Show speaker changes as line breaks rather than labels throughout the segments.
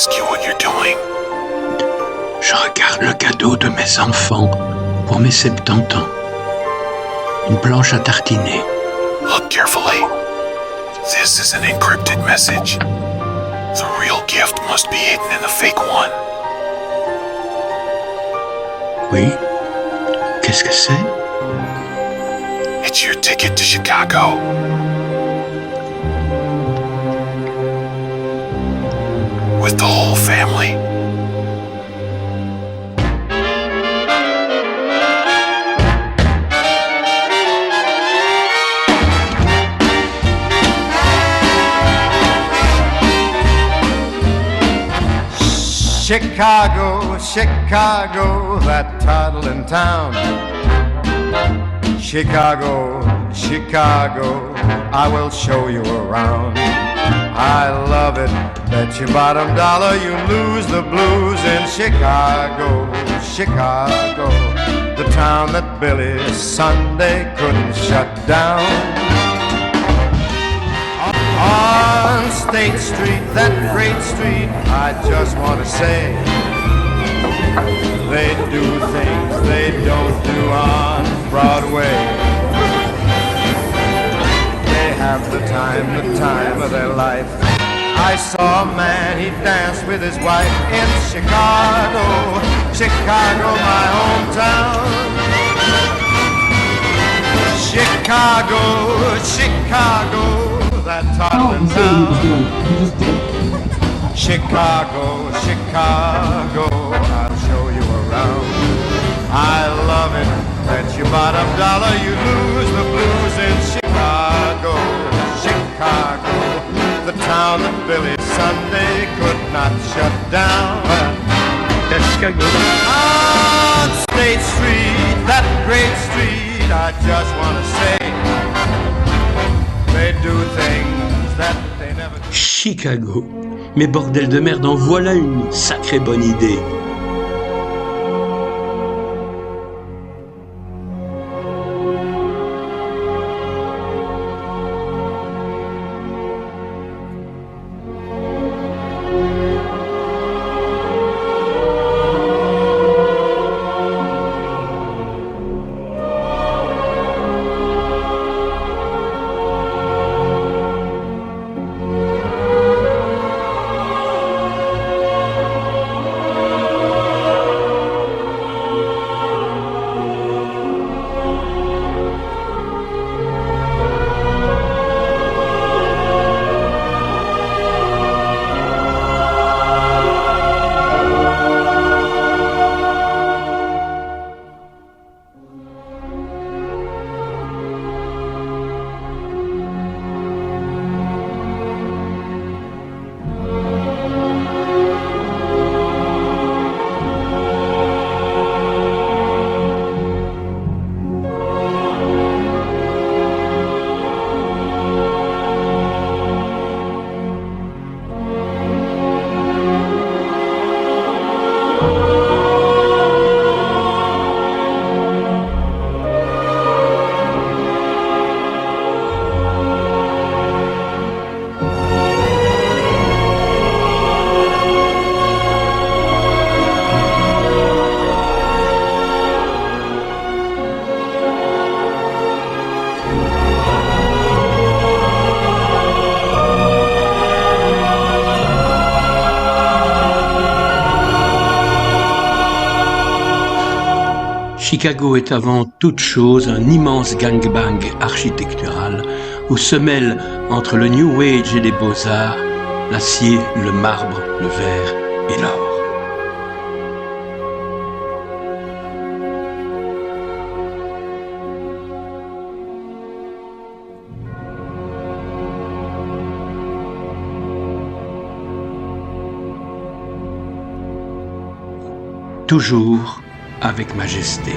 ask you what you're doing?
Je regarde le cadeau de mes enfants pour mes 70 ans. Une planche à tartiner.
Look carefully. This is an encrypted message. The real gift must be hidden in the fake one.
Oui? Qu'est-ce que c'est?
It's your ticket to Chicago. With the whole family.
Chicago, Chicago, that toddling town. Chicago, Chicago, I will show you around. I love it, bet your bottom dollar you lose the blues in Chicago, Chicago, the town that Billy Sunday couldn't shut down. On State Street, that great street, I just want to say, they do things they don't do on Broadway. They have the time of their life. I saw a man, he danced with his wife in Chicago, Chicago, my hometown. Chicago, Chicago, that toddling town. Chicago, Chicago, I'll show you around. I love it, bet your bottom dollar you lose the blues in Chicago, Chicago, the town that Billy Sunday could not shut down.
Chicago.
On State Street, that great street, I just want to say, they do things that they never do.
Chicago. Mais bordel de merde, en voilà une sacrée bonne idée. Chicago est avant toute chose un immense gangbang architectural où se mêlent entre le New Age et les beaux-arts, l'acier, le marbre, le verre et l'or. Toujours avec majesté.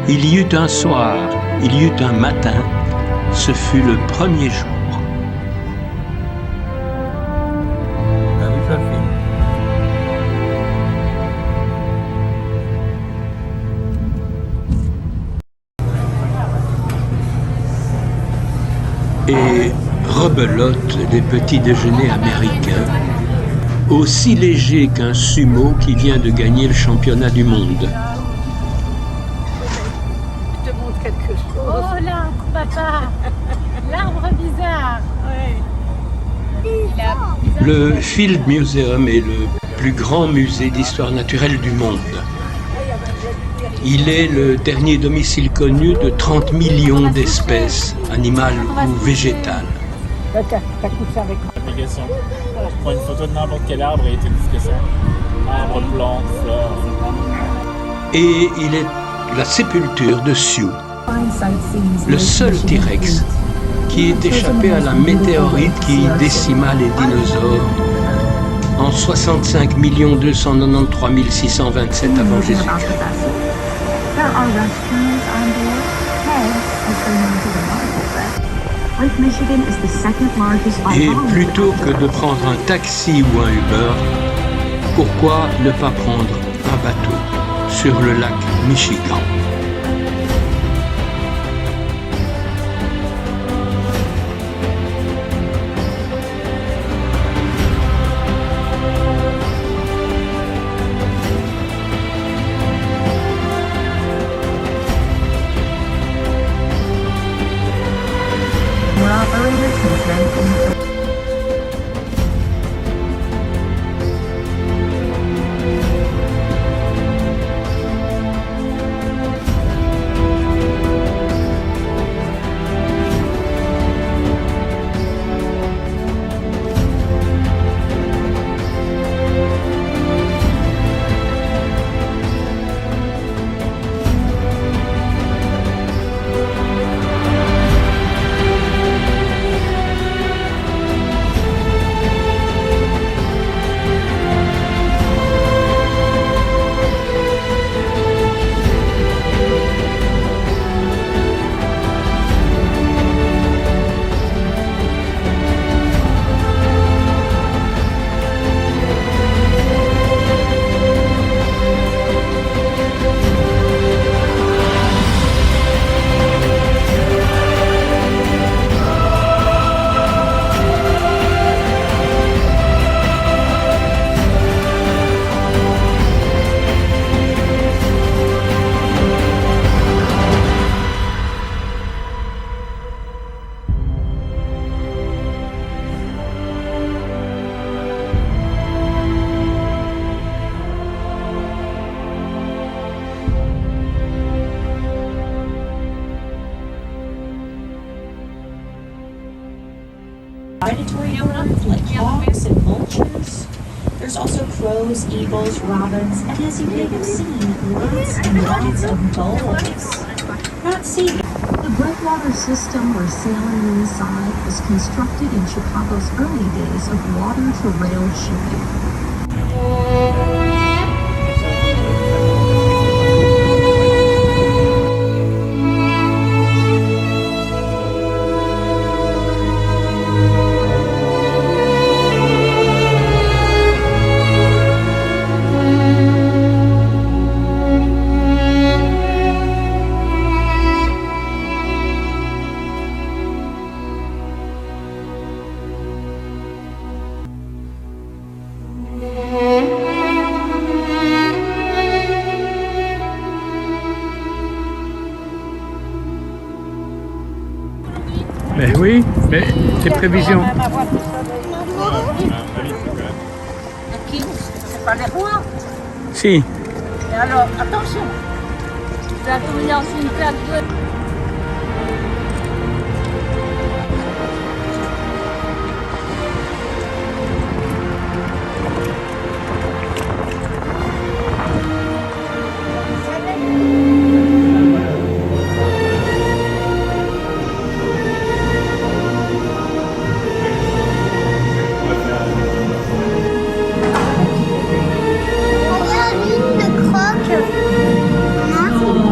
Il y eut un soir, il y eut un matin, ce fut le premier jour. Et rebelote des petits déjeuners américains, aussi léger qu'un sumo qui vient de gagner le championnat du monde.
Je te montre quelque chose.
Oh l'arbre, papa. L'arbre bizarre.
Le Field Museum est le plus grand musée d'histoire naturelle du monde. Il est le dernier domicile connu de 30 millions d'espèces, animales ou végétales.
Là, t'as couché avec moi.
Application. Je prends une photo de n'importe quel arbre et tu me dis ce que c'est. Arbre, plante, fleur.
Et il est la sépulture de Sioux, le seul T-Rex qui est échappé à la météorite qui décima les dinosaures en 65 293 627 avant Jésus-Christ. Et plutôt que de prendre un taxi ou un Uber, pourquoi ne pas prendre un bateau sur le lac Michigan?
Predatory animals like hawks and vultures. There's also crows, eagles, robins, and as you may have seen, lots and lots of gulls. Not sea. The breakwater system we're sailing inside was constructed in Chicago's early days of water-to-rail shipping.
Mais oui, mais c'est prévision.
Qui? C'est pas les rois.
Si.
Et alors, attention.
Tu vas tomber dans une plaque de...
Regarde, une croque. Maman.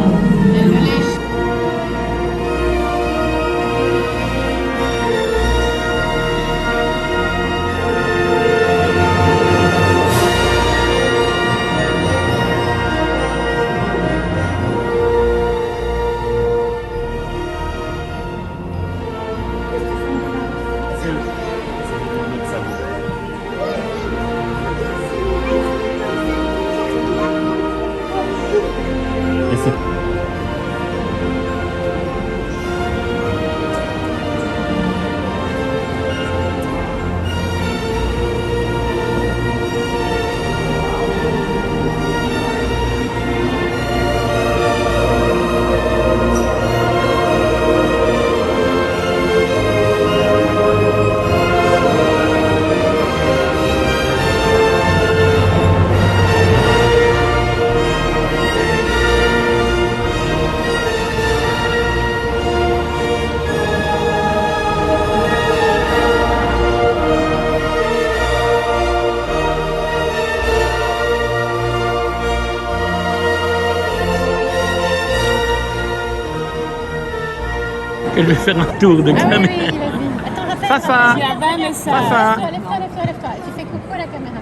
je vais faire un tour de
Ah oui,
caméra.
oui, vas-y. Attends, Raphaël.
Fafa.
Il y a 20 messages.
Fafa.
Lève-toi, lève-toi, lève-toi. Tu fais coucou à la caméra.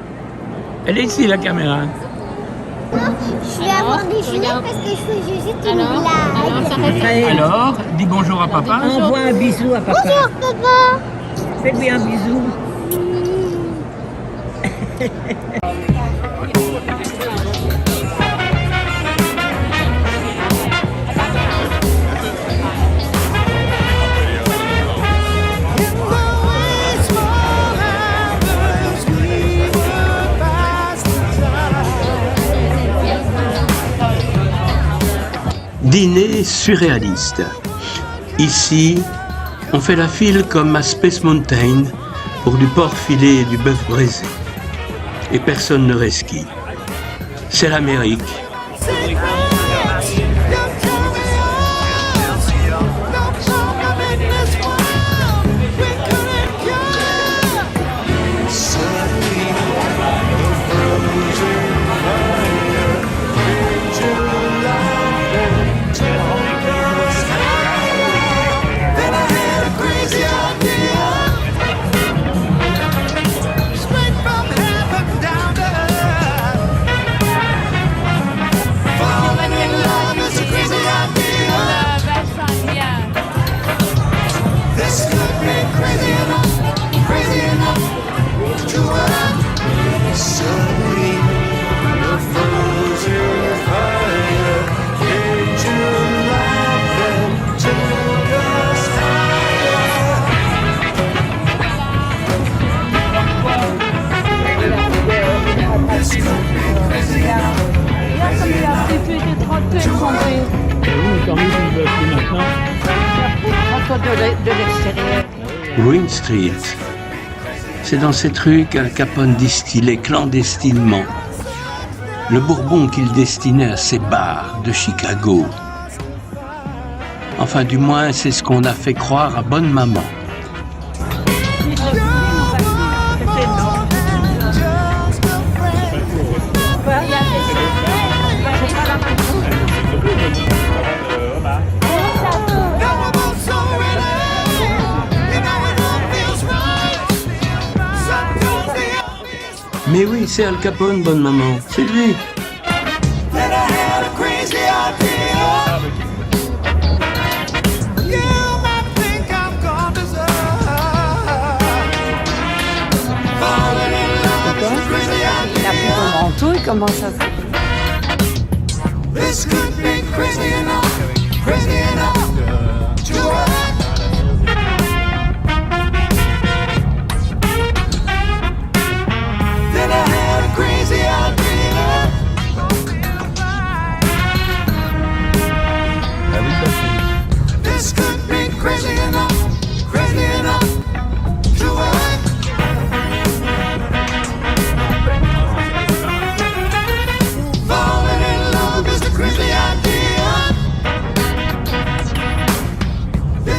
Elle est ici la caméra.
Je vais avoir des choses parce que je fais juste une blague.
Alors, dis bonjour à papa.
Envoie un bisou à papa.
Bonjour papa.
Fais-lui un bisou.
Dîner surréaliste. Ici, on fait la file comme à Space Mountain pour du porc filé et du bœuf braisé. Et personne ne resquille. C'est l'Amérique. Green Street. C'est dans cette rue qu'Al Capone distillait clandestinement le bourbon qu'il destinait à ses bars de Chicago. Enfin, du moins, c'est ce qu'on a fait croire à Bonne Maman. Mais oui, c'est Al Capone, Bonne Maman. C'est lui.
Il a pris ton manteau, il commence à se...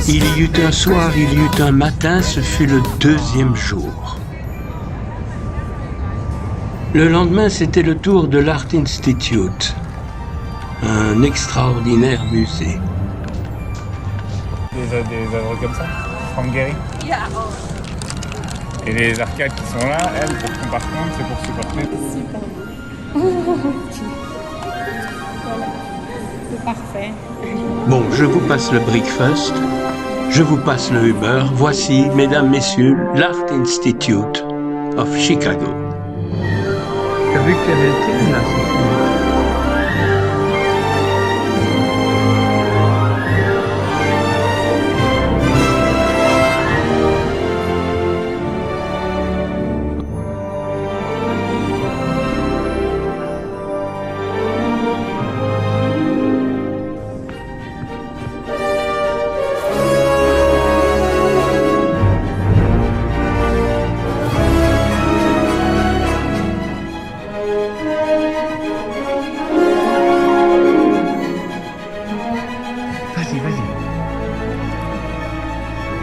Il y eut un soir, il y eut un matin, ce fut le deuxième jour. Le lendemain, c'était le tour de l'Art Institute, un extraordinaire musée.
Des œuvres comme ça, Frank Gehry. Et les arcades qui sont là, elles, par contre, c'est pour supporter.
C'est parfait.
Bon, je vous passe le breakfast, je vous passe le Uber. Voici, mesdames, messieurs, l'Art Institute of Chicago.
T'as vu qu'il y avait le thème là, Vas-y, vas-y.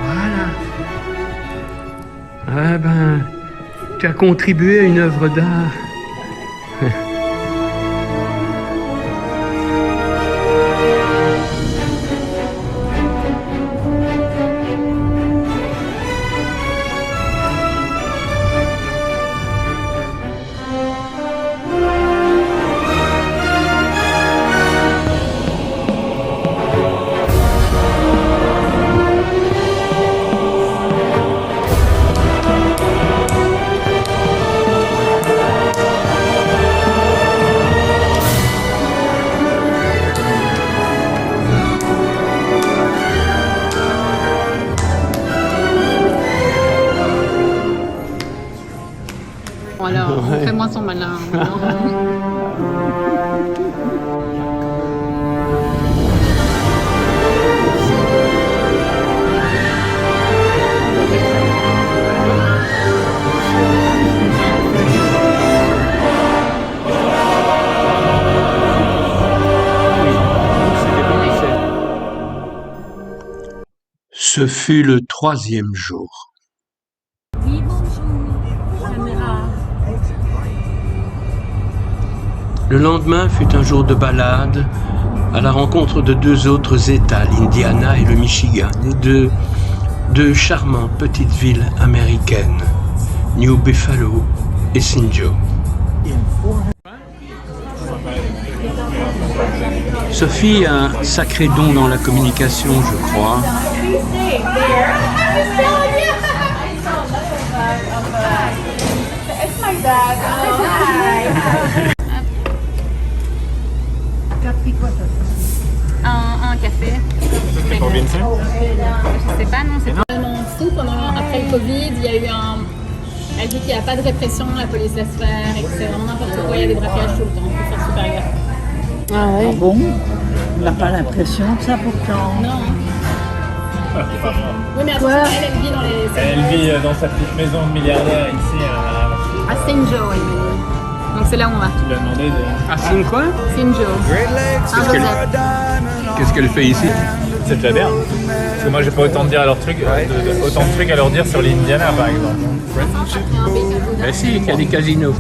Voilà. Ah ben, tu as contribué à une œuvre d'art.
Alors, fais-moi son malin.
Ce fut le 3e jour.
Oui, bonjour. Caméra.
Le lendemain fut un jour de balade à la rencontre de 2 autres États, l'Indiana et le Michigan, et de 2 charmantes petites villes américaines, New Buffalo et St. Joe. Sophie a un sacré don dans la communication, je crois.
Un café.
C'est pour Vincent?
Je sais pas, non, c'est vraiment fou. Après le Covid, il y a eu un... Elle dit qu'il n'y a pas de répression, la police laisse faire, et que c'est vraiment n'importe quoi, il y a des braquages tout le temps, il faut faire super gaffe.
Ah ouais. Ah bon? On n'a pas l'impression de ça pourtant.
Non. Oui, mais attention, elle vit dans les...
Elle vit dans sa petite maison de milliardaire ici.
À St. Joe, elle vit. Donc c'est là où on va.
Tu lui as demandé de...
Ah, c'est quoi?
St. Joe.
Qu'est-ce qu'elle fait ici?
C'est déjà bien. Parce que moi, j'ai pas autant de dire à leur truc, autant de trucs à leur dire sur l'Indiana, par exemple.
Ben si, il y a des casinos.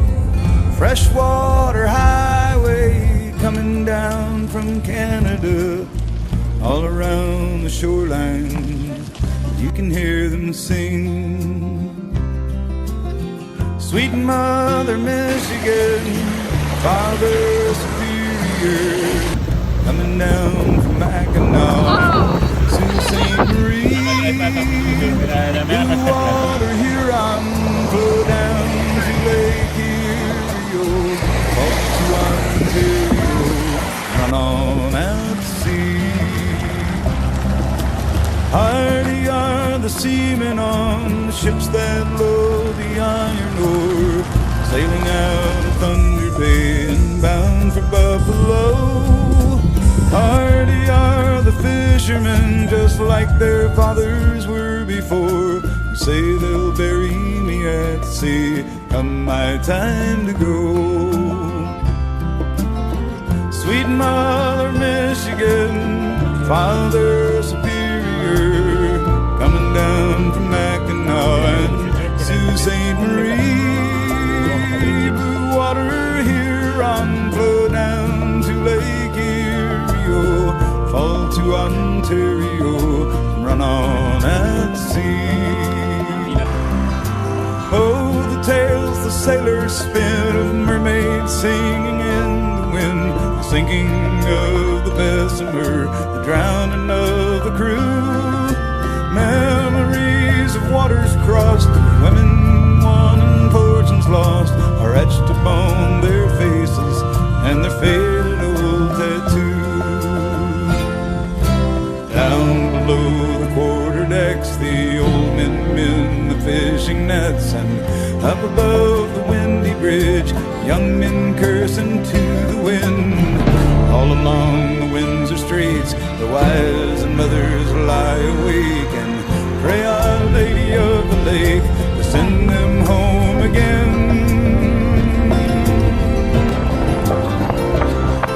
Freshwater highway coming down from Canada, all around the shoreline, you can hear them sing. Sweet Mother Michigan, Father Superior, coming down from Mackinac to St. Marie. Blue water Huron, flow down to Lake Erie, up to Ontario, run on out to sea. Hardy are the seamen on the ships that load the iron ore, sailing out of Thunder Bay and bound for Buffalo. Hardy are the fishermen, just like their fathers were before, who say they'll bury me at sea come my time to go. Sweet Mother Michigan, Father Superior, coming down from Mackinac to St. Marie. Blue water Huron, flow down to Lake Erie, fall to Ontario, run on at sea. Oh, the tales the sailors spin of mermaids singing in the wind, the sinking of the Bessemer, the drowning of the crew. Memories of waters crossed, of women won and fortunes lost, are etched upon their faces and their faded old tattoos. Down below the quarterdecks, the old men mend the fishing nets, and up above the windy bridge, young men cursing to the wind. All along the Windsor streets, the wives and mothers lie awake and pray Our Lady of the Lake to send them home again.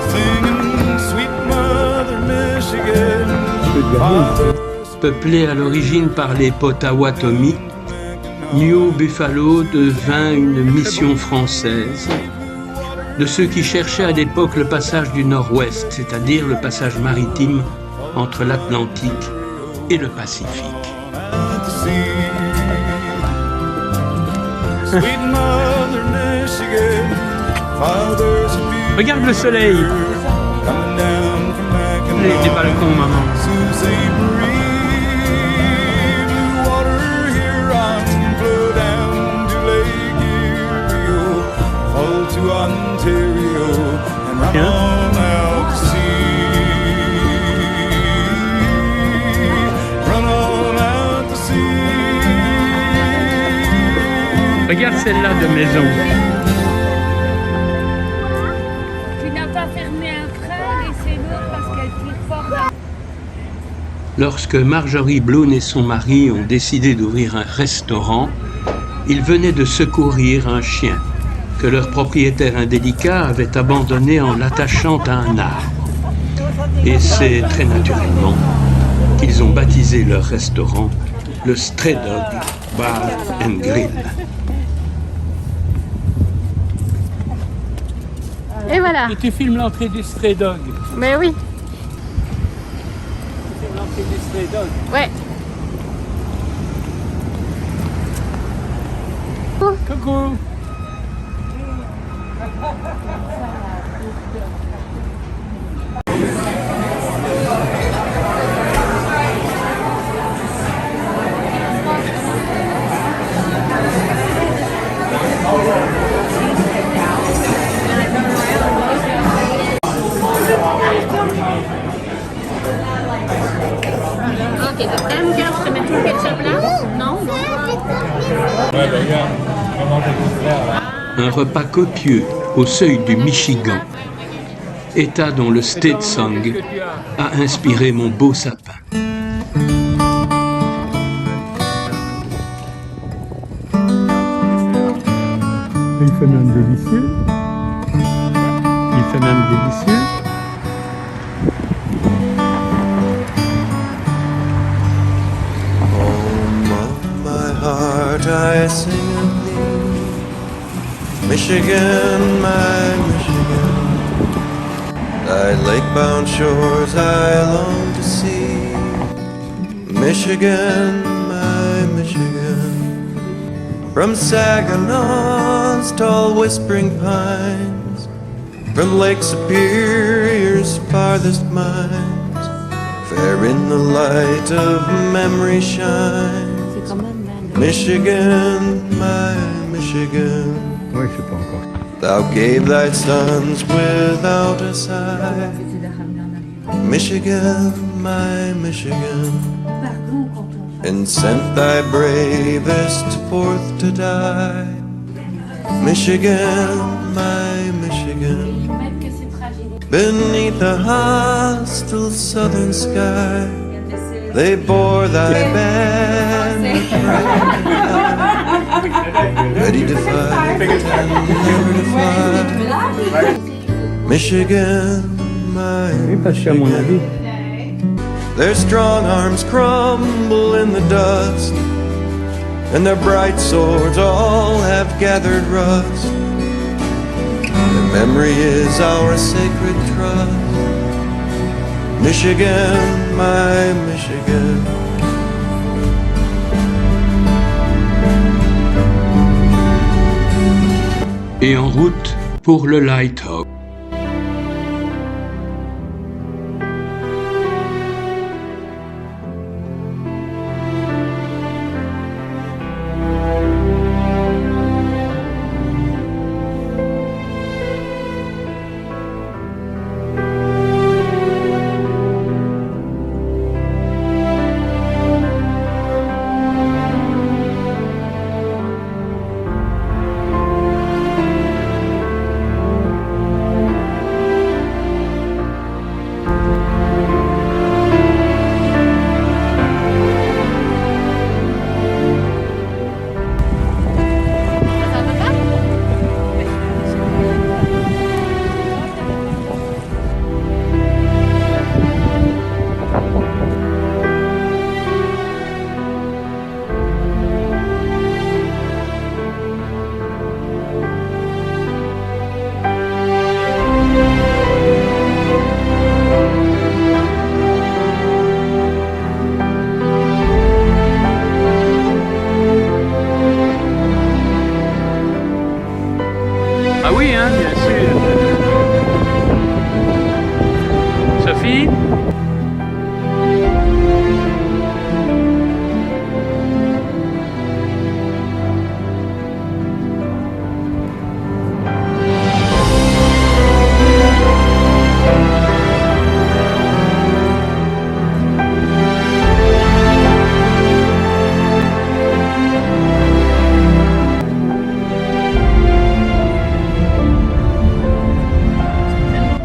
Singing Sweet Mother Michigan, Father.
Peuplé à l'origine par les Potawatomi, New Buffalo devint une mission française de ceux qui cherchaient à l'époque le passage du Nord-Ouest, c'est-à-dire le passage maritime entre l'Atlantique et le Pacifique. Regarde le soleil. Les balcons, maman.
To Ontario and run on out to sea. Run on out to sea.
Regarde celle-là de maison.
Tu n'as pas fermé un frein et c'est l'autre parce qu'elle tire fort.
Lorsque Marjorie Bloom et son mari ont décidé d'ouvrir un restaurant, ils venaient de secourir un chien que leur propriétaire indélicat avait abandonné en l'attachant à un arbre. Et c'est très naturellement qu'ils ont baptisé leur restaurant le Stray Dog Bar and Grill.
Et voilà.
Et tu filmes l'entrée du Stray Dog.
Mais oui.
Tu filmes l'entrée du Stray Dog.
Ouais.
Coucou.
Ok, t'aimes que je te mette tout le ketchup là? Non?
Ouais, ben regarde, vraiment découvert là.
Un repas copieux au seuil du Michigan, état dont le State Song a inspiré mon beau sapin.
Il fait même délicieux. Il fait même délicieux.
Home of my heart, I sing of thee. Michigan, my Michigan. Thy lake-bound shores I long to see. Michigan, my Michigan. From Saginaw's tall whispering pines, from Lake Superior's farthest mines, fair in the light of memory shines. Michigan, my Michigan.
Oui, je sais pas encore.
Thou gave thy sons without a sigh. Michigan, my Michigan. And sent thy bravest forth to die. Michigan, my Michigan. Beneath a hostile southern sky, they bore thy banner proud, ready to fight, never to fly. Michigan, my
Parce qu'à mon avis,
their strong arms crumble in the dust, and their bright swords all have gathered rust. Their memory is our sacred trust. Michigan, my Michigan.
Et en route pour le Lighthouse.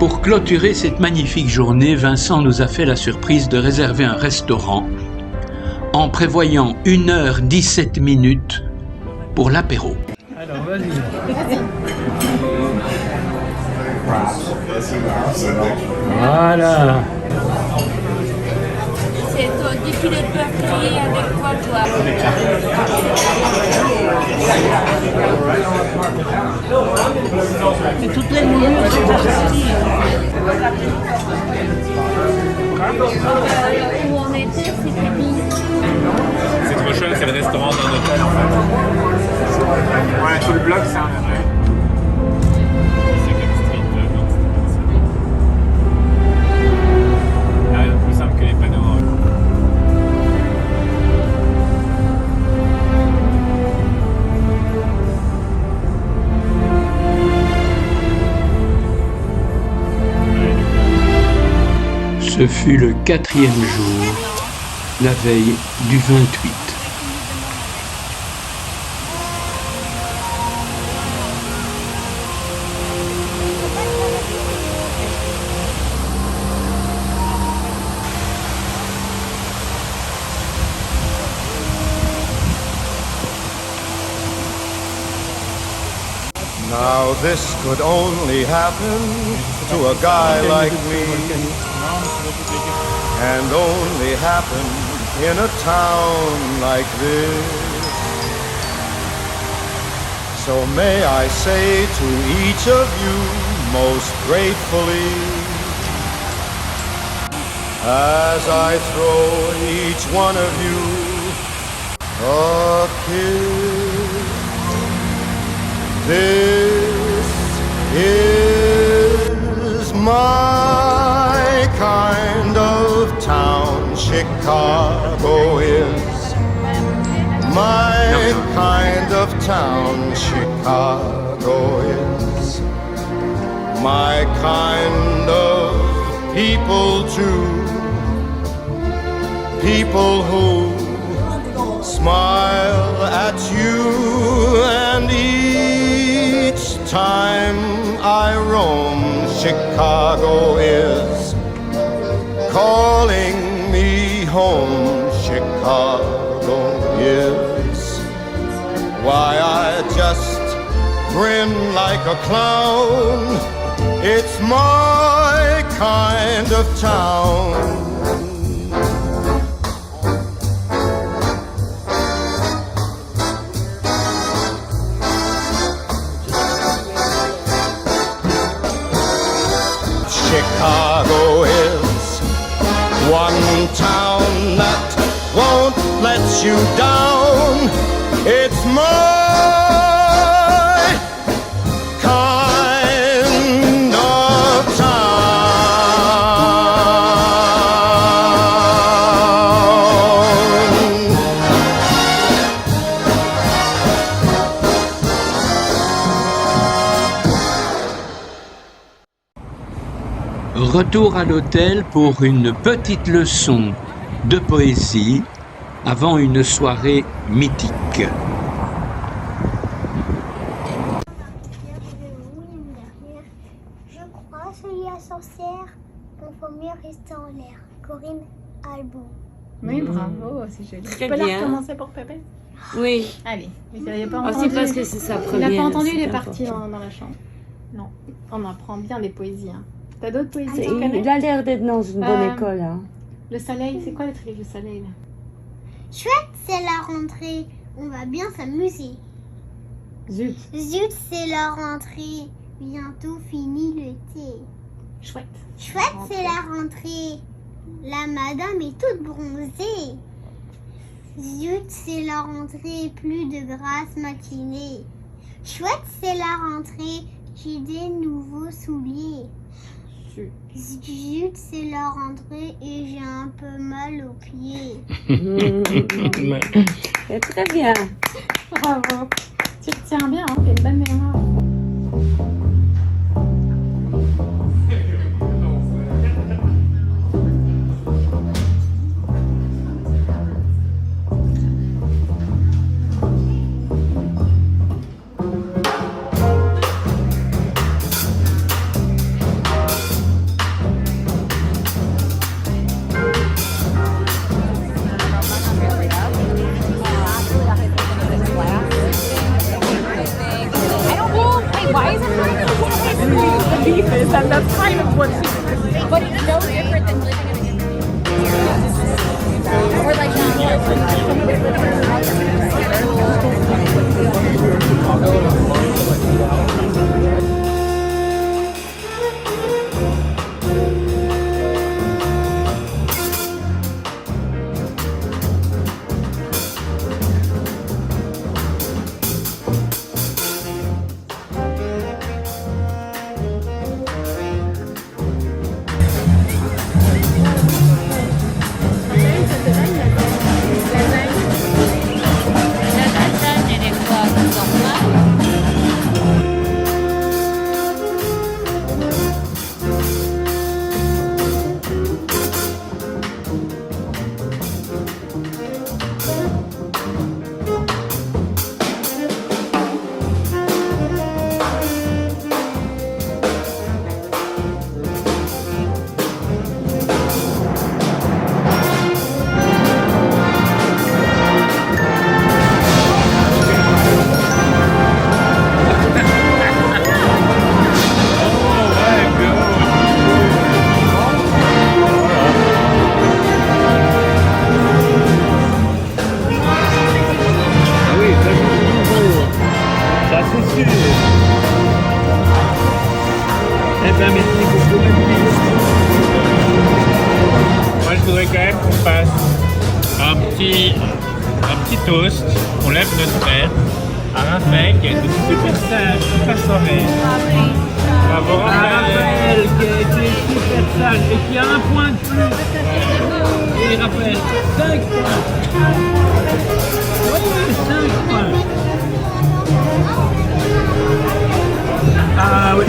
Pour clôturer cette magnifique journée, Vincent nous a fait la surprise de réserver un restaurant en prévoyant 1h17 pour l'apéro.
Alors, vas-y. Voilà.
C'est ton défilé de bœuf grillé avec quoi, toi?
Et toutes les moulures sont parties.
Où on était, c'était mis.
C'est trop chouette, c'est le restaurant d'un hôtel en fait. Ouais, tout le bloc c'est un hôtel. C'est Second Street, donc c'est rien de plus simple que les panneaux.
Ce fut le 4e jour, la veille du 28.
Now this could only happen to a guy like me, and only happen in a town like this. So may I say to each of you most gratefully, as I throw each one of you a kiss, this is my kind of town. Chicago is my kind of town. Chicago is my kind of people too. People who smile at you, and each time I roam, Chicago is calling me home. Chicago is why I just grin like a clown. It's my kind of town. Chicago is one town that won't let you down. It's my kind of
Retour à l'hôtel pour une petite leçon de poésie avant une soirée mythique.
Je crois, celui à sorcière, qu'on faut mieux rester en l'air. Corinne Albon.
Oui, bravo, c'est joli.
Très
Tu peux la
bien.
recommencer pour Pépé?
Oui.
Allez, mais vous n'avez pas
Ah,
entendu.
c'est parce que c'est sa
Il
première.
n'a pas entendu, il
c'est
est parti
important.
dans la chambre. Non, on apprend bien des poésies. Hein. T'as d'autres poésies
C'est-
que tu connais?
Il a l'air d'être dans une bonne école. Hein.
Le soleil, c'est quoi le truc, le soleil là?
Chouette, c'est la rentrée. On va bien s'amuser.
Zut.
Zut, c'est la rentrée. Bientôt fini l'été.
Chouette.
Chouette, c'est la rentrée. La madame est toute bronzée. Zut, c'est la rentrée. Plus de grasses matinées. Chouette, c'est la rentrée. J'ai des nouveaux souliers. Zut, c'est la rentrée et j'ai un peu mal aux pieds.
C'est très bien.
Bravo. Tu te tiens bien, hein, t'as une bonne mémoire. The beef is, and that's kind of what but it's no different than living in a community. Or like
Moi, je voudrais quand même qu'on fasse un petit toast. On lève notre verre à Raphaël qui a été super sage toute la soirée. Bravo Raphaël qui a été super sage et qui a un point de plus. Et Raphaël, 5 points. Oui, 5 points. Ah oui.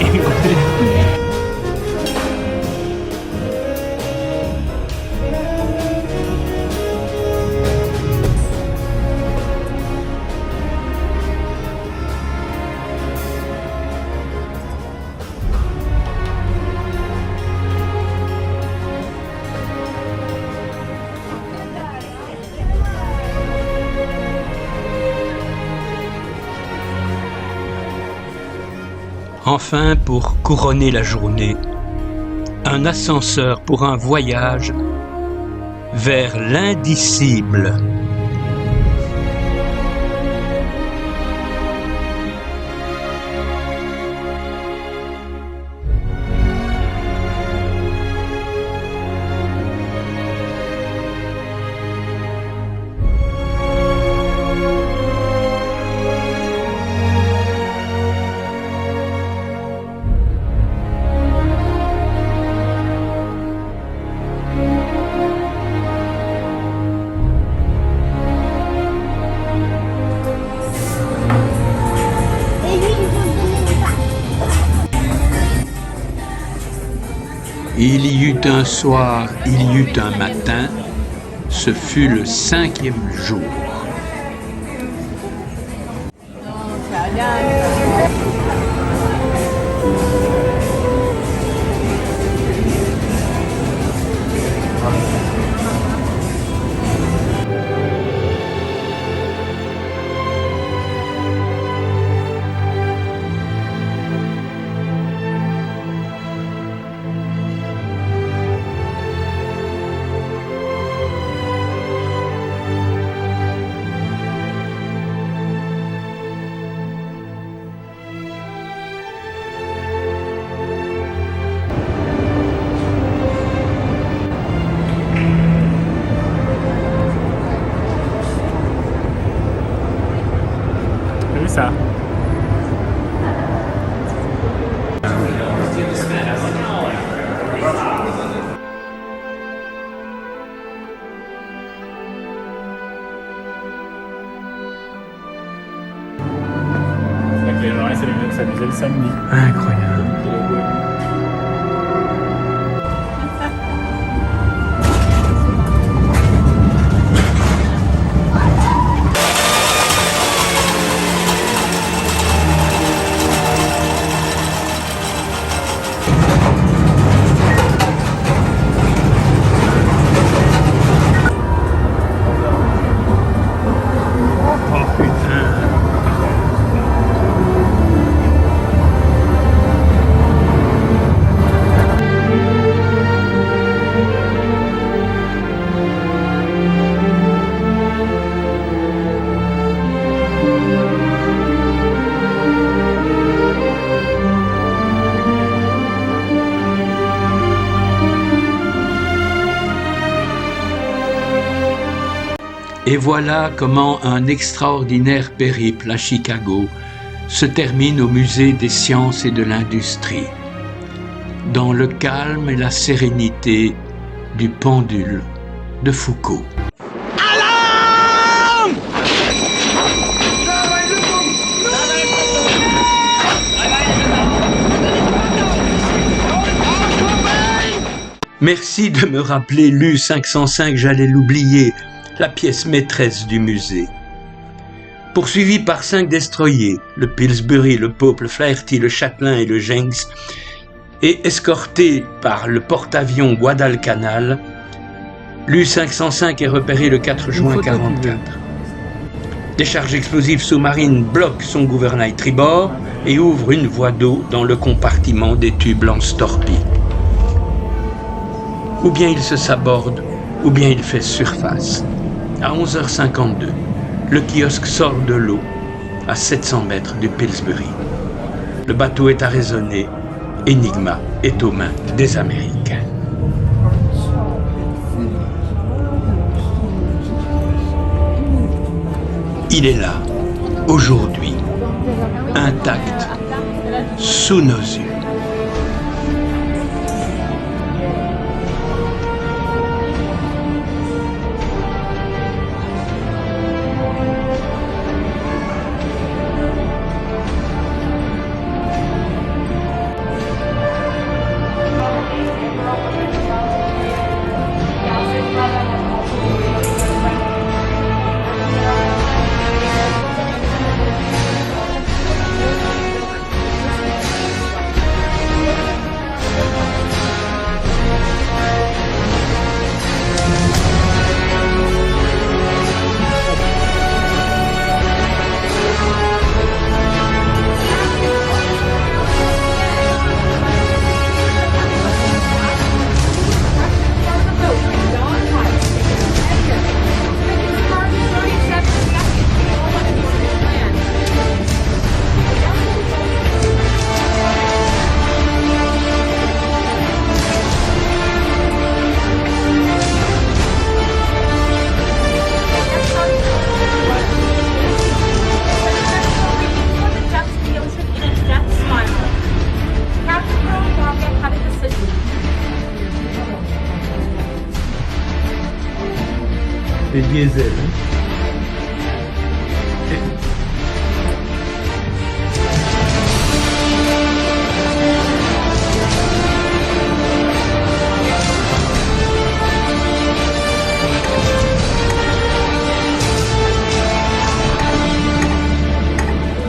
Enfin, pour couronner la journée, un ascenseur pour un voyage vers l'indicible. Il y eut un soir, il y eut un matin, ce fut le 5e jour.
T'as vu ça? C'est que les gens essaient de s'amuser le samedi.
Incroyable. Oh putain. Et voilà comment un extraordinaire périple à Chicago se termine au Musée des sciences et de l'industrie, dans le calme et la sérénité du pendule de Foucault. Merci de me rappeler l'U505, j'allais l'oublier, la pièce maîtresse du musée. Poursuivi par 5 destroyers, le Pillsbury, le Pope, le Flaherty, le Chatelain et le Jenks, et escorté par le porte-avions Guadalcanal, l'U505 est repéré le 4 juin 1944. Des charges explosives sous-marines bloquent son gouvernail tribord et ouvrent une voie d'eau dans le compartiment des tubes lance-torpilles. Ou bien il se saborde, ou bien il fait surface. À 11h52, le kiosque sort de l'eau à 700 mètres du Pillsbury. Le bateau est arraisonné. Enigma est aux mains des Américains. Il est là, aujourd'hui, intact, sous nos yeux.
Les diesels.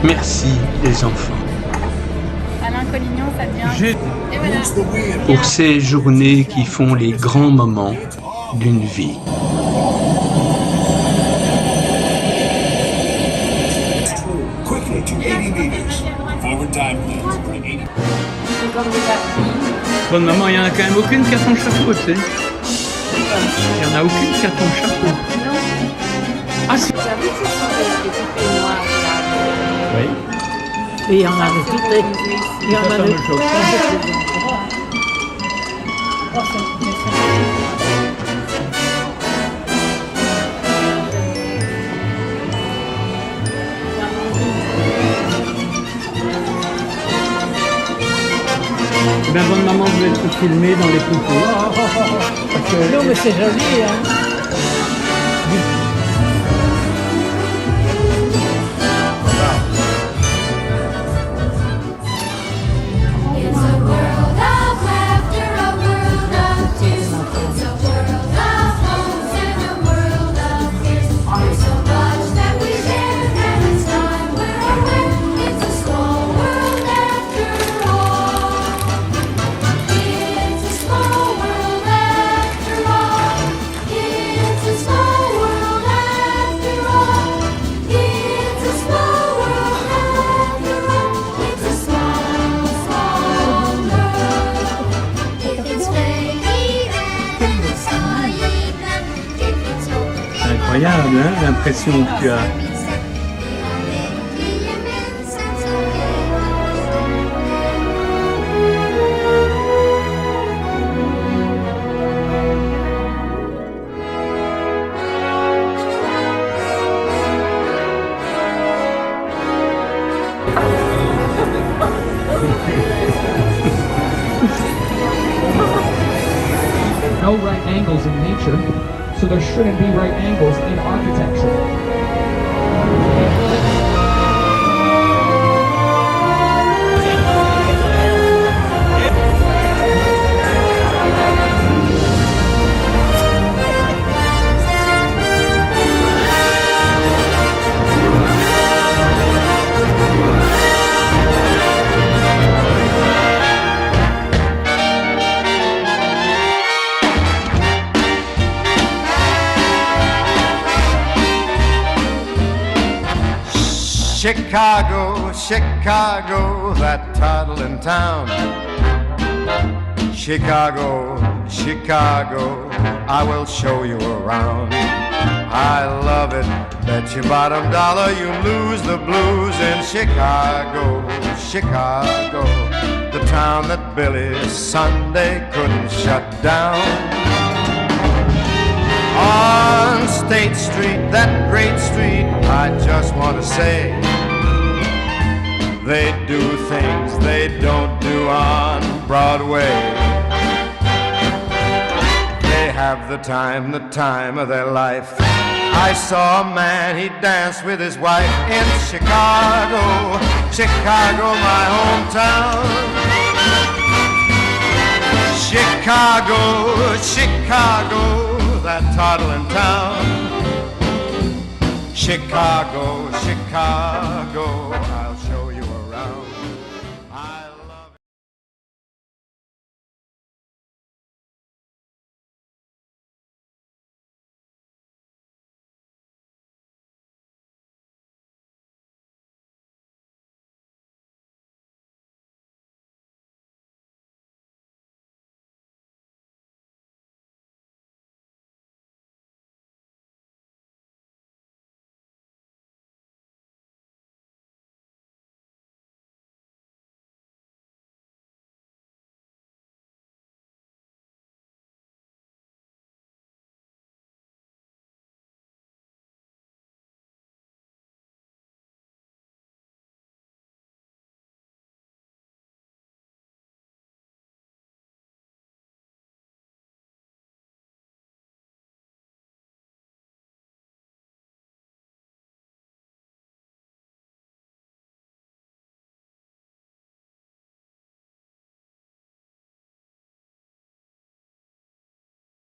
Merci les enfants.
Alain Collignon, ça devient... Et voilà.
Pour ces journées qui font les grands moments d'une vie.
Bon, maman, il n'y en a quand même aucune qui a ton chapeau, tu sais. Il n'y en a aucune qui a ton chapeau. Ah, si. Oui.
Et il y en a de toutes les... Il y en a de toutes les...
Ben, bonne maman, vous êtes filmée dans les poupées.
Non, mais c'est joli, hein.
Incroyable, hein, l'impression que tu as.
angles in nature, so there shouldn't be right angles in architecture.
Chicago, Chicago, that toddling town. Chicago, Chicago, I will show you around. I love it, bet your bottom dollar you lose the blues in Chicago, Chicago, the town that Billy Sunday couldn't shut down. On State Street, that great street, I just want to say, they do things they don't do on Broadway. They have the time of their life. I saw a man, he danced with his wife in Chicago, Chicago, my hometown. Chicago, Chicago, that toddling town. Chicago, Chicago,